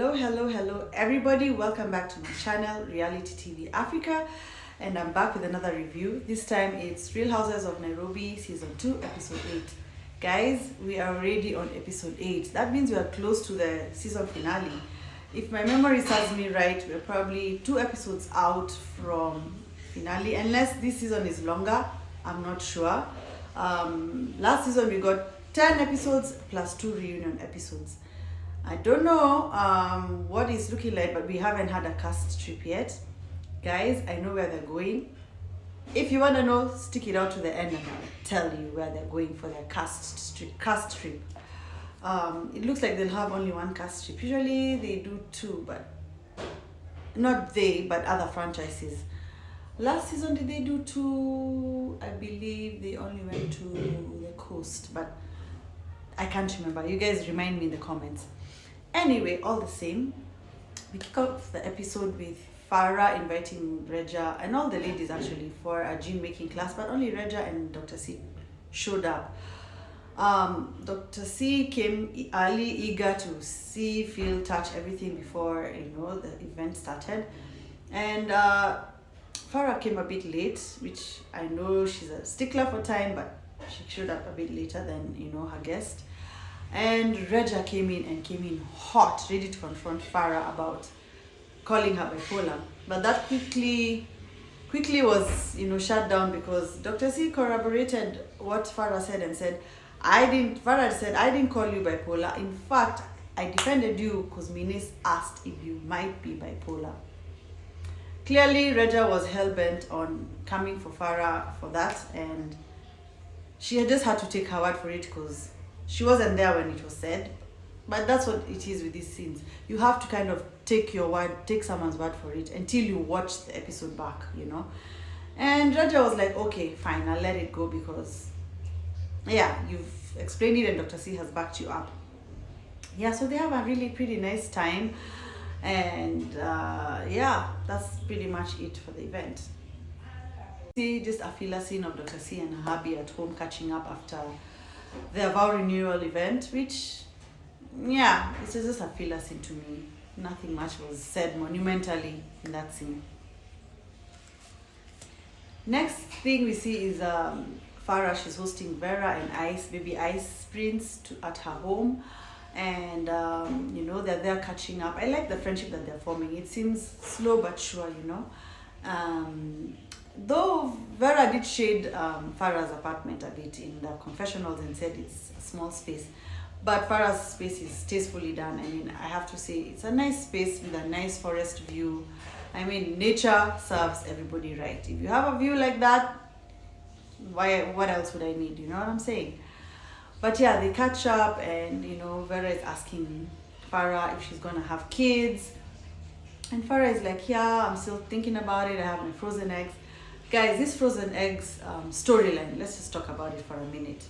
Hello everybody, welcome back to my channel Reality TV Africa, and I'm back with another review. This time it's Real Housewives of Nairobi season 2 episode 8. Guys, we are already on episode 8. That means we are close to the season finale. If my memory serves me right, we're probably 2 episodes out from finale, unless this season is longer. I'm not sure. Last season we got 10 episodes plus 2 reunion episodes. I don't know what it's looking like, but we haven't had a cast trip yet. Guys, I know where they're going. If you want to know, stick it out to the end and I'll tell you where they're going for their cast trip. It looks like they'll have only one cast trip. Usually they do 2, but not they, but other franchises. Last season, did they do 2? I believe they only went to the coast, but I can't remember. You guys remind me in the comments. Anyway, all the same, we kick off the episode with Farrah inviting Reja and all the ladies actually for a gene making class, but only Reja and Dr. C showed up. Dr. C came early, eager to see, feel, touch everything before the event started, and Farrah came a bit late, which I know she's a stickler for time, but she showed up a bit later than her guest. And Reja came in hot, ready to confront Farrah about calling her bipolar. But that quickly was shut down because Dr. C corroborated what Farrah said and said, Farrah said, I didn't call you bipolar. In fact, I defended you because Minis asked if you might be bipolar. Clearly, Reja was hell-bent on coming for Farrah for that, and she had just had to take her word for it because she wasn't there when it was said. But that's what it is with these scenes. You have to kind of take someone's word for it until you watch the episode back, And Reja was like, okay, fine, I'll let it go because, you've explained it and Dr. C has backed you up. Yeah, so they have a really pretty nice time. And that's pretty much it for the event. See just a filler scene of Dr. C and her hubby at home catching up after their vow renewal event, which it's just a filler scene to me. Nothing much was said monumentally in that scene. Next thing we see is Farrah. She's hosting Vera and baby Ice Prince at her home, and they're there catching up. I like the friendship that they're forming. It seems slow but sure, Though Vera did shade Farrah's apartment a bit in the confessionals and said it's a small space, but Farrah's space is tastefully done. I mean, I have to say it's a nice space with a nice forest view. I mean, nature serves everybody right. If you have a view like that, what else would I need? You know what I'm saying? But yeah, they catch up, and Vera is asking Farrah if she's gonna have kids, and Farrah is like, yeah, I'm still thinking about it. I have my frozen eggs. Guys, this frozen eggs storyline, let's just talk about it for a minute.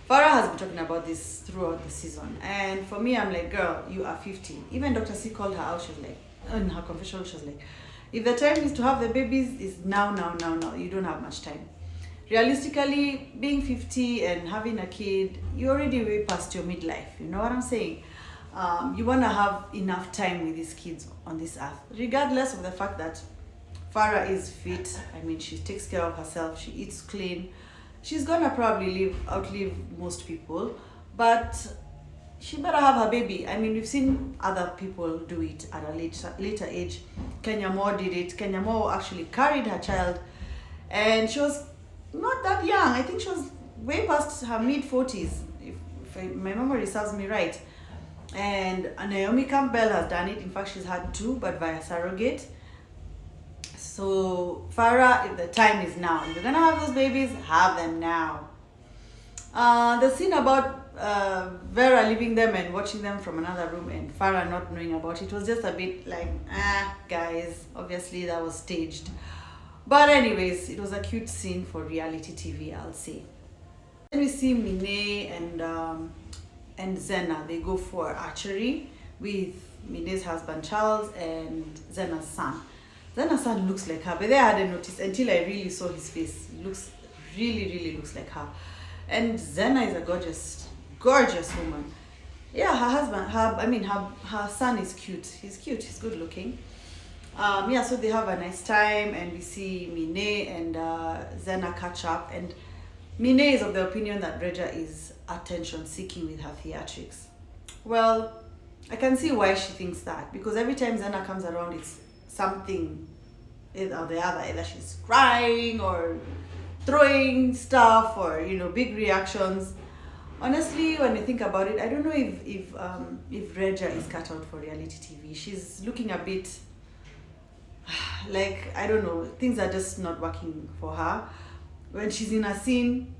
Farrah has been talking about this throughout the season, and for me, I'm like, girl, you are 50. Even Dr. C called her out. She was like, in her confessional, she was like, if the time is to have the babies, is now. You don't have much time. Realistically, being 50 and having a kid, you're already way past your midlife. You know what I'm saying? You want to have enough time with these kids on this earth, regardless of the fact that Farrah is fit. I mean, she takes care of herself. She eats clean. She's gonna probably outlive most people, but she better have her baby. I mean, we've seen other people do it at a later age. Kenya Moore did it. Kenya Moore actually carried her child, and she was not that young. I think she was way past her mid-40s, if my memory serves me right. And Naomi Campbell has done it. In fact, she's had 2, but via surrogate. So Farrah, if the time is now, if you're gonna have those babies, have them now. The scene about Vera leaving them and watching them from another room and Farrah not knowing about it was just a bit like, guys, obviously that was staged. But anyways, it was a cute scene for reality TV, I'll say. Then we see Mine and Zena. They go for archery with Mine's husband Charles and Zena's son. Zena's son looks like her, but I hadn't noticed until I really saw his face. He looks really looks like her. And Zena is a gorgeous woman. Yeah, her husband, her son is cute. He's cute. He's good looking. Yeah, so they have a nice time, and we see Mine and Zena catch up. And Mine is of the opinion that Reja is attention seeking with her theatrics. Well, I can see why she thinks that, because every time Zena comes around, it's something or the other. Either she's crying or throwing stuff, or big reactions. Honestly, when I think about it, I don't know if Reja is cut out for reality TV. She's looking a bit like, I don't know, things are just not working for her. When she's in a scene,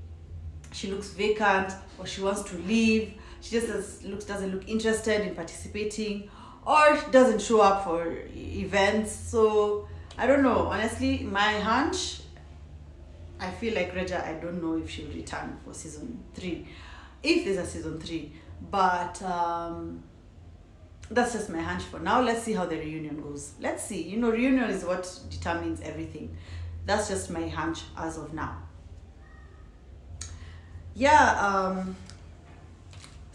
she looks vacant, or she wants to leave. She just doesn't look interested in participating, or doesn't show up for events. So I don't know. Honestly, my hunch, I feel like Reja, I don't know if she'll return for season 3, if there's a season 3. But that's just my hunch for now. Let's see how the reunion goes. Let's see. Reunion is what determines everything. That's just my hunch as of now. Yeah,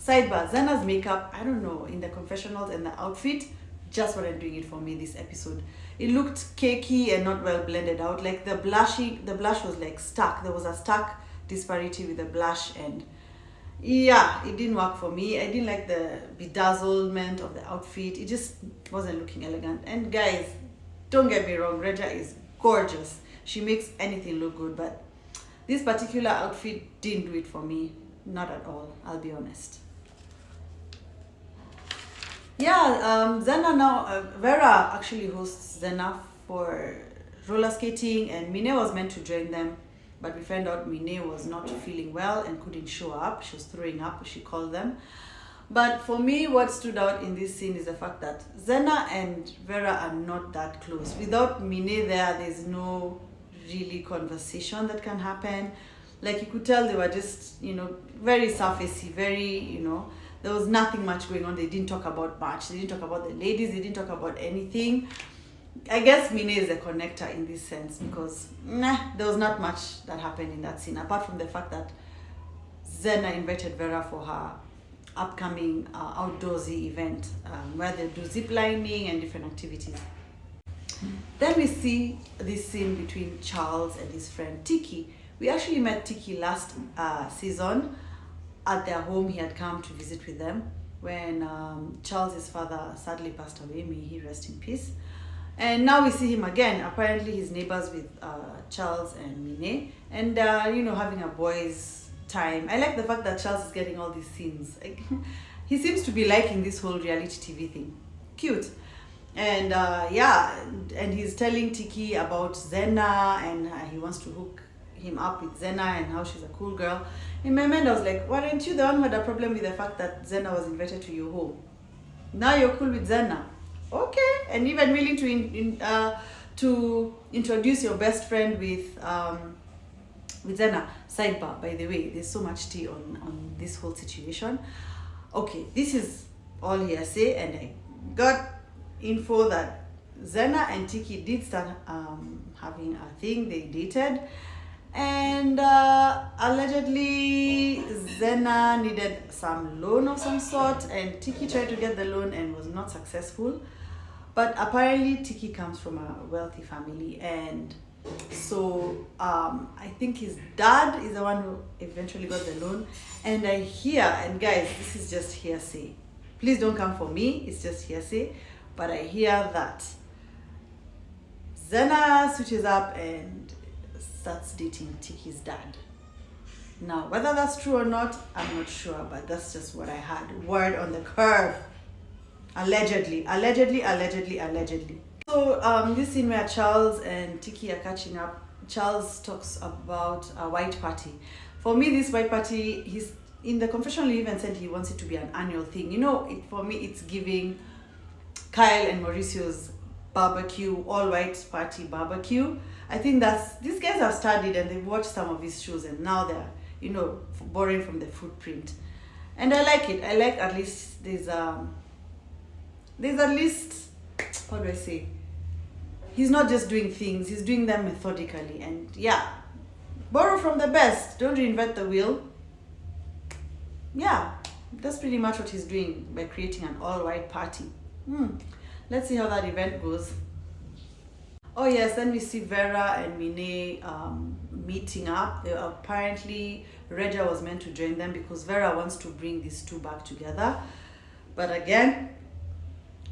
sidebar, Zana's makeup, I don't know, in the confessionals and the outfit, just wasn't doing it for me this episode. It looked cakey and not well blended out. Like the blush was like stuck. There was a stuck disparity with the blush, and yeah, it didn't work for me. I didn't like the bedazzlement of the outfit. It just wasn't looking elegant. And guys, don't get me wrong, Reja is gorgeous. She makes anything look good, but this particular outfit didn't do it for me. Not at all, I'll be honest. Yeah, Zena now, Vera actually hosts Zena for roller skating, and Mine was meant to join them, but we found out Mine was not feeling well and couldn't show up. She was throwing up, she called them. But for me, what stood out in this scene is the fact that Zena and Vera are not that close. Without Mine there's no really conversation that can happen. Like, you could tell they were just, very surfacey, very, there was nothing much going on. They didn't talk about much. They didn't talk about the ladies. They didn't talk about anything. I guess Mine is a connector in this sense, because there was not much that happened in that scene, apart from the fact that Zena invited Vera for her upcoming outdoorsy event, where they do zip lining and different activities. Then we see this scene between Charles and his friend Tiki. We actually met Tiki last season at their home. He had come to visit with them when Charles's father sadly passed away. May he rest in peace. And now we see him again. Apparently he's neighbors with Charles and Mine, and having a boys' time. I like the fact that Charles is getting all these scenes. Like, he seems to be liking this whole reality TV thing. Cute. And and he's telling Tiki about Zena, and he wants to hook him up with Zena and how she's a cool girl. In my mind, I was like, weren't you the one who had a problem with the fact that Zena was invited to your home? Now you're cool with Zena. Okay. And even willing to introduce your best friend with Zena. Sidebar, by the way, there's so much tea on this whole situation. Okay, this is all hearsay, and I got info that Zena and Tiki did start having a thing. They dated, and allegedly Zena needed some loan of some sort, and Tiki tried to get the loan and was not successful. But apparently Tiki comes from a wealthy family, and so I think his dad is the one who eventually got the loan. And I hear, and guys, this is just hearsay, please don't come for me, it's just hearsay, but I hear that Zena switches up and starts dating Tiki's dad. Now, whether that's true or not, I'm not sure, but that's just what I heard. Word on the curve. Allegedly. So this scene where Charles and Tiki are catching up, Charles talks about a white party. For me, this white party, he's in the confessional, he even said he wants it to be an annual thing. For me, it's giving Kyle and Mauricio's barbecue, all white party barbecue. I think these guys have studied and they've watched some of his shows, and now they're, borrowing from the footprint. And I like it. I like, at least there's at least, how do I say? He's not just doing things, he's doing them methodically. And yeah, borrow from the best. Don't reinvent the wheel. Yeah, that's pretty much what he's doing by creating an all-white party. Let's see how that event goes. Oh yes, then we see Vera and Mine meeting up. Apparently Regia was meant to join them because Vera wants to bring these two back together. But again,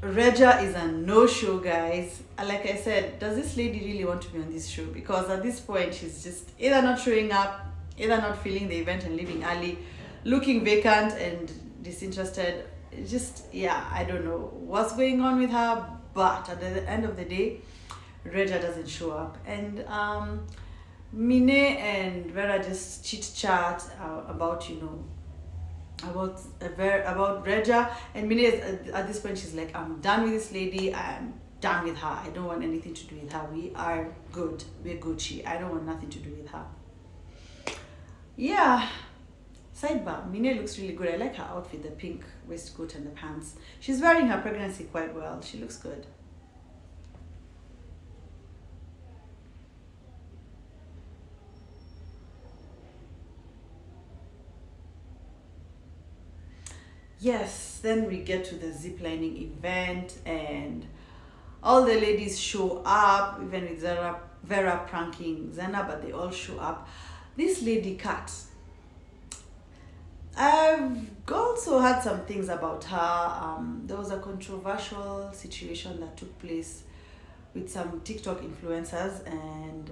Regia is a no-show, guys. Like I said, does this lady really want to be on this show? Because at this point, she's just either not showing up, either not feeling the event and leaving early, looking vacant and disinterested. Just, yeah, I don't know what's going on with her. But at the end of the day, Regia doesn't show up. And Mine and Vera just chit-chat about, about Regia, and Mine is, at this point she's like, I'm done with this lady, I'm done with her, I don't want anything to do with her, we are good, we're Gucci, I don't want nothing to do with her. Yeah, sidebar, Mine looks really good. I like her outfit, the pink waistcoat and the pants. She's wearing her pregnancy quite well, she looks good. Yes, then we get to the ziplining event and all the ladies show up, even with Vera pranking Zena, but they all show up. This lady Kat, I've also heard some things about her. There was a controversial situation that took place with some TikTok influencers, and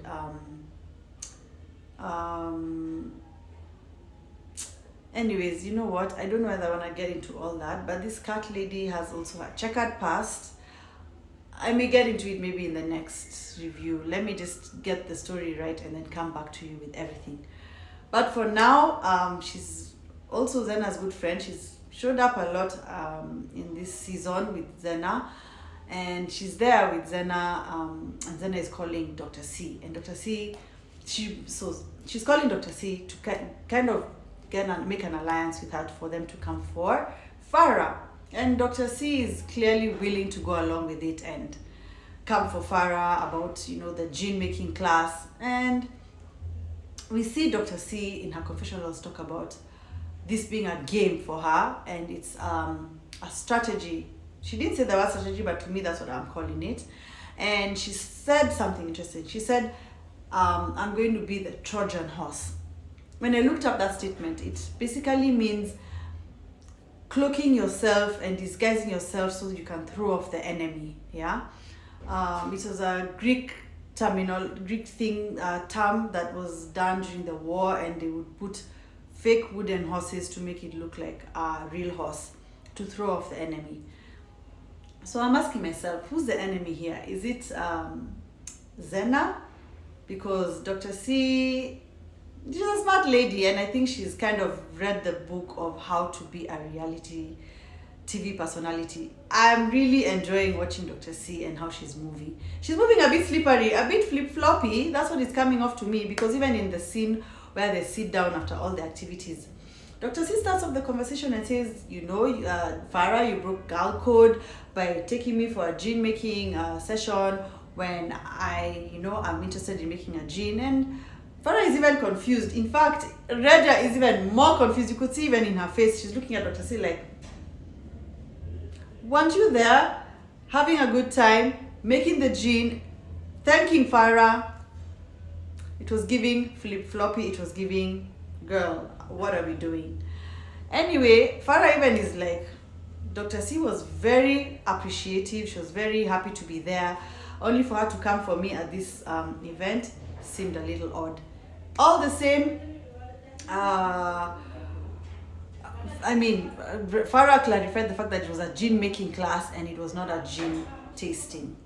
anyways, you know what, I don't know whether I want to get into all that, but this cat lady has also a checkered past. I may get into it maybe in the next review. Let me just get the story right and then come back to you with everything. But for now, she's also Zena's good friend. She's showed up a lot in this season with Zena, and she's there with Zena, and Zena is calling Dr. C, and Dr. C, she's calling Dr. C to kind of make an alliance with her for them to come for Farrah. And Dr. C is clearly willing to go along with it and come for Farrah about, the gene making class. And we see Dr. C in her confessionals talk about this being a game for her, and it's a strategy. She didn't say the word strategy, but to me that's what I'm calling it. And she said something interesting. She said, I'm going to be the Trojan horse. When I looked up that statement, it basically means cloaking yourself and disguising yourself so you can throw off the enemy. Yeah, it was a Greek term that was done during the war, and they would put fake wooden horses to make it look like a real horse to throw off the enemy. So I'm asking myself, who's the enemy here? Is it Zena? Because Dr. C, she's a smart lady, and I think she's kind of read the book of how to be a reality TV personality. I'm really enjoying watching Dr. C and how she's moving. She's moving a bit slippery, a bit flip-floppy. That's what is coming off to me, because even in the scene where they sit down after all the activities, Dr. C starts off the conversation and says, Farrah, you broke girl code by taking me for a gene making session when I'm interested in making a gene. And Farrah is even confused. In fact, Regia is even more confused. You could see even in her face, she's looking at Dr. C like, weren't you there having a good time, making the gene, thanking Farrah? It was giving flip-floppy, it was giving, girl, what are we doing? Anyway, Farrah even is like, Dr. C was very appreciative, she was very happy to be there, only for her to come for me at this event seemed a little odd. All the same, Farrah clarified the fact that it was a gene making class and it was not a gene tasting.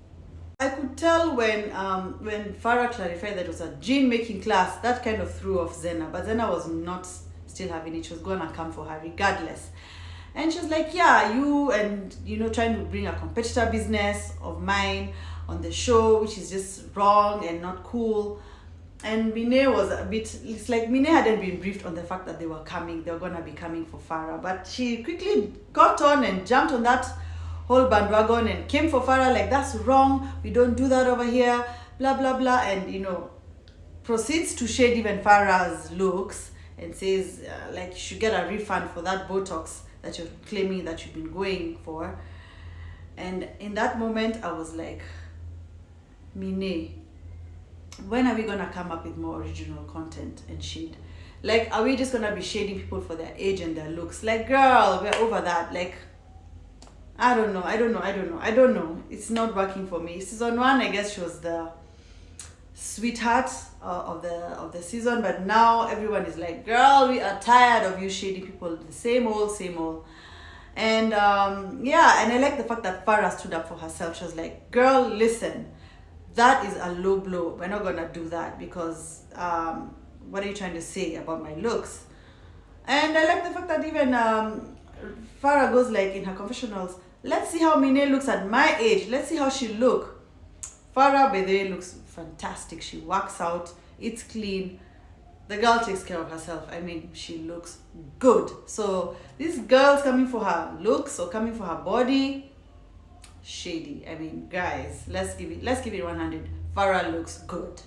I could tell when Farrah clarified that it was a gene making class, that kind of threw off Zena, but Zena was not still having it. She was going to come for her regardless. And she was like, yeah, you and, trying to bring a competitor business of mine on the show, which is just wrong and not cool. And Mine was it's like Mine hadn't been briefed on the fact that they were going to be coming for Farrah. But she quickly got on and jumped on that whole bandwagon and came for Farrah like, that's wrong, we don't do that over here, blah, blah, blah. And, proceeds to shade even Farrah's looks and says, you should get a refund for that Botox that you're claiming that you've been going for. And in that moment, I was like, Mine, when are we gonna come up with more original content and shade? Like, are we just gonna be shading people for their age and their looks? Like, girl, we're over that. Like, I don't know. It's not working for me. Season 1, I guess she was the sweetheart of the season, but now everyone is like, girl, we are tired of you shading people the same old. And yeah, and I like the fact that Farrah stood up for herself. She was like, girl, listen, that is a low blow. We're not gonna do that because what are you trying to say about my looks? And I like the fact that even Farrah goes like in her confessionals, let's see how Mine looks at my age. Let's see how she look. Farrah, by the way, looks fantastic. She works out. It's clean. The girl takes care of herself. I mean, she looks good. So these girls coming for her looks or coming for her body, shady. I mean, guys, let's give it 100. Farrah looks good.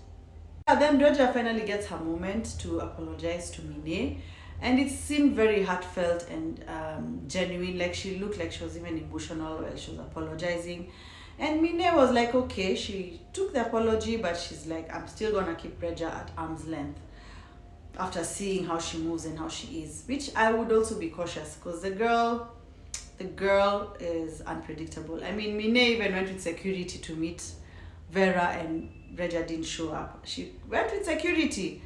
And then Doja finally gets her moment to apologize to Mine. And it seemed very heartfelt and genuine. Like, she looked like she was even emotional while she was apologizing. And Mine was like, okay, she took the apology, but she's like, I'm still gonna keep Reja at arm's length after seeing how she moves and how she is. Which I would also be cautious, because the girl is unpredictable. I mean, Mine even went with security to meet Vera, and Reja didn't show up. She went with security.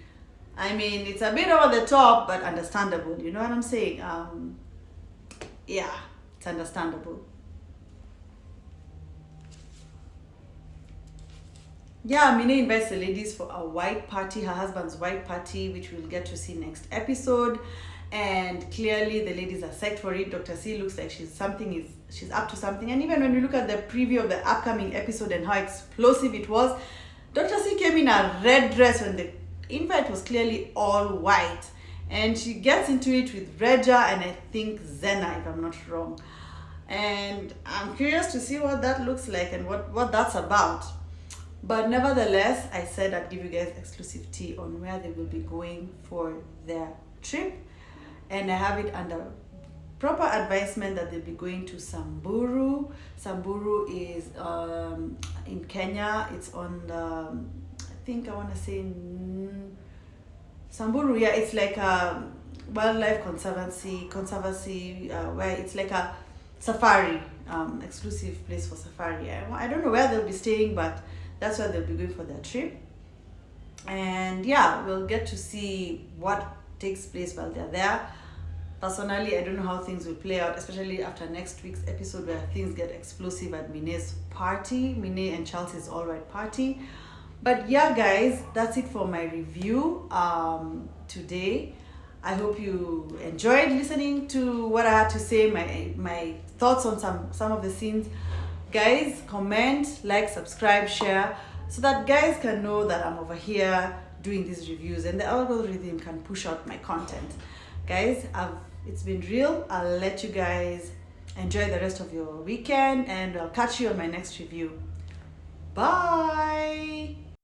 I mean, it's a bit over the top, but understandable. You know what I'm saying? Yeah, it's understandable. Yeah, Mine invites the ladies for a white party, her husband's white party, which we'll get to see next episode. And clearly the ladies are psyched for it. Dr. C looks like she's up to something. And even when we look at the preview of the upcoming episode and how explosive it was, Dr. C came in a red dress when the invite was clearly all white. And she gets into it with Reja and I think Zena, if I'm not wrong. And I'm curious to see what that looks like and what that's about. But nevertheless, I said I'd give you guys exclusive tea on where they will be going for their trip. And I have it under proper advisement that they'll be going to Samburu. Samburu is in Kenya. It's on the, I think I want to say Samburu. Yeah, it's like a wildlife conservancy where it's like a safari, exclusive place for safari. I don't know where they'll be staying, but that's where they'll be going for their trip. And yeah, we'll get to see what takes place while they're there. Personally, I don't know how things will play out, especially after next week's episode where things get explosive at Mine's party, Mine and Chelsea's all-white party. But yeah, guys, that's it for my review today. I hope you enjoyed listening to what I had to say, my thoughts on some of the scenes. Guys, comment, like, subscribe, share, so that guys can know that I'm over here doing these reviews and the algorithm can push out my content. Guys, it's been real. I'll let you guys enjoy the rest of your weekend and I'll catch you on my next review. Bye!